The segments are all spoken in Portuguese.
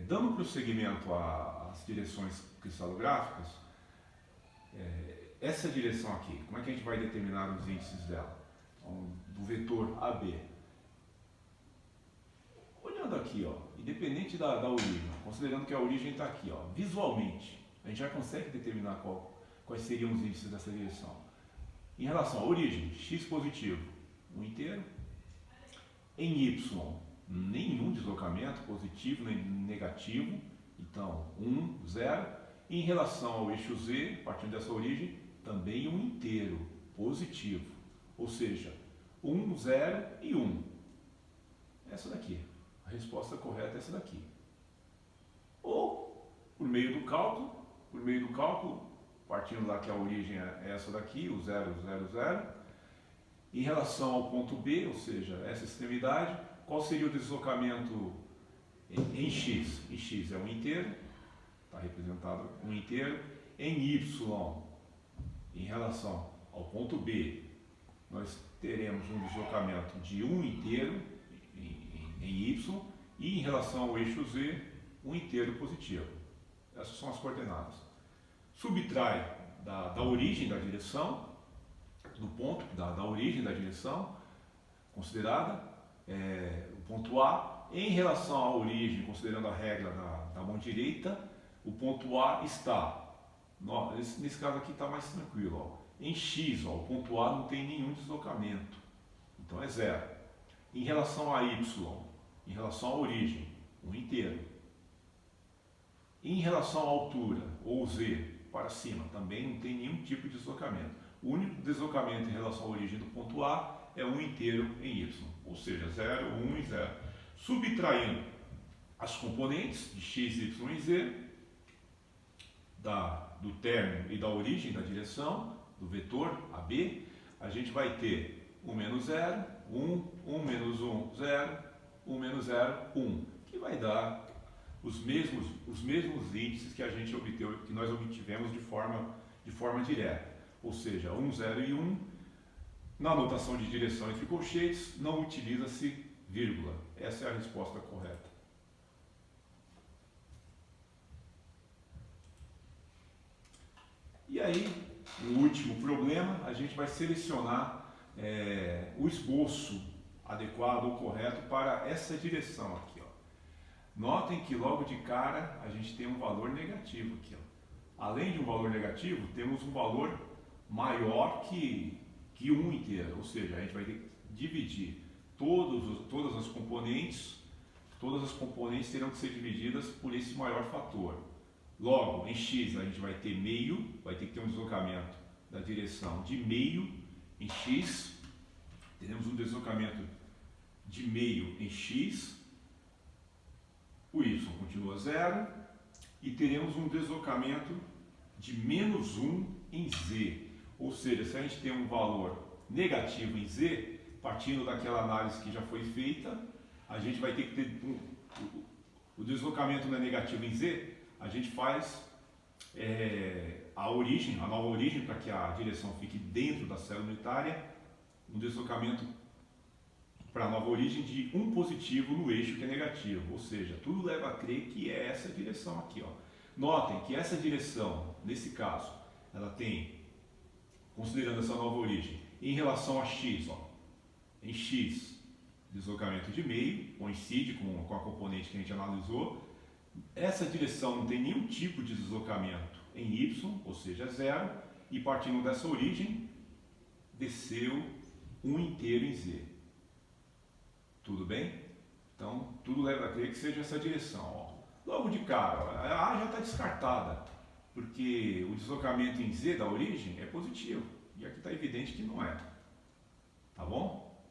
Dando prosseguimento às direções cristalográficas, essa direção aqui, como é que a gente vai determinar os índices dela? Então, do vetor AB. Olhando aqui, ó, independente da origem, considerando que a origem está aqui, ó, visualmente, a gente já consegue determinar quais seriam os índices dessa direção. Em relação à origem, x positivo, 1 inteiro. Em y, nenhum deslocamento positivo nem negativo, então 1, 0. Em relação ao eixo z, partindo dessa origem, também 1 inteiro, positivo, ou seja, 1, 0 e 1. Essa daqui, a resposta correta é essa daqui. Ou, por meio do cálculo, partindo lá que a origem é essa daqui, o 0, 0, 0. Em relação ao ponto B, ou seja, essa extremidade, qual seria o deslocamento em x? Em x é 1 inteiro, está representado 1 inteiro. Em y, em relação ao ponto B, nós teremos um deslocamento de 1 inteiro em y, e em relação ao eixo z, 1 inteiro positivo. Essas são as coordenadas. Subtrai da origem da direção, do ponto da origem da direção considerada, o ponto A. Em relação à origem, considerando a regra da mão direita, o ponto A está, nesse caso aqui está mais tranquilo, ó. Em x, ó, o ponto A não tem nenhum deslocamento, então é 0. Em relação a y, em relação à origem, 1 inteiro. Em relação à altura, ou z, para cima, também não tem nenhum tipo de deslocamento. O único deslocamento em relação à origem do ponto A é 1 inteiro em y, ou seja, 0, 1 e 0. Subtraindo as componentes de x, y e z, do término e da origem da direção, do vetor AB, a gente vai ter 1 menos 0, 1, 1 menos 1, 0, 1 menos 0, 1, que vai dar os mesmos índices que a gente obteve, que nós obtivemos de forma direta. Ou seja, 1, 0 e 1, na notação de direção entre colchetes, não utiliza-se vírgula. Essa é a resposta correta. E aí, no último problema, a gente vai selecionar o esboço adequado ou correto para essa direção aqui, ó. Notem que logo de cara a gente tem um valor negativo aqui, ó. Além de um valor negativo, temos um valor maior que 1 inteiro, ou seja, a gente vai ter que dividir todas as componentes terão que ser divididas por esse maior fator. Logo, em x a gente vai ter meio, vai ter que ter um deslocamento da direção de meio em x, teremos um deslocamento de meio em x, o y continua 0, e teremos um deslocamento de menos 1 em z. Ou seja, se a gente tem um valor negativo em z, partindo daquela análise que já foi feita, a gente vai ter que ter o deslocamento não é negativo em z, a gente faz a nova origem, para que a direção fique dentro da célula unitária, um deslocamento para a nova origem de 1 positivo no eixo que é negativo, ou seja, tudo leva a crer que é essa direção aqui, ó. Notem que essa direção, nesse caso, ela tem, considerando essa nova origem, em relação a x, ó, em x, deslocamento de meio, coincide com a componente que a gente analisou. Essa direção não tem nenhum tipo de deslocamento em y, ou seja, 0, e partindo dessa origem, desceu 1 inteiro em z. Tudo bem? Então, tudo leva a crer que seja essa direção, ó. Logo de cara, a A já está descartada, porque o deslocamento em z da origem é positivo, e aqui está evidente que não é. Tá bom?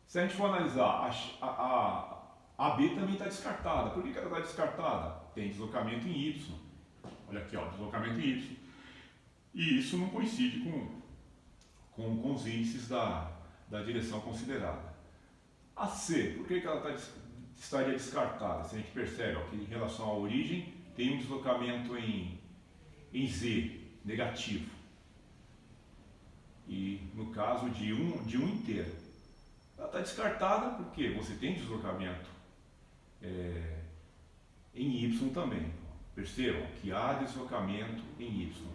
Se a gente for analisar, a B também está descartada. Por que ela está descartada? Tem deslocamento em y. Olha aqui, ó, deslocamento em y. E isso não coincide com os índices da direção considerada. A C, por que ela estaria descartada? Se a gente percebe, ó, que em relação à origem tem um deslocamento em z negativo. E no caso de um inteiro. Ela está descartada porque você tem deslocamento em Y também. Percebam que há deslocamento em Y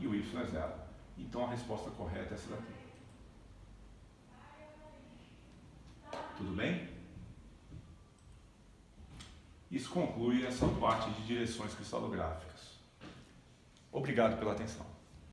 e o Y é zero. Então a resposta correta é essa daqui. Tudo bem? Isso conclui essa parte de direções cristalográficas. Obrigado pela atenção.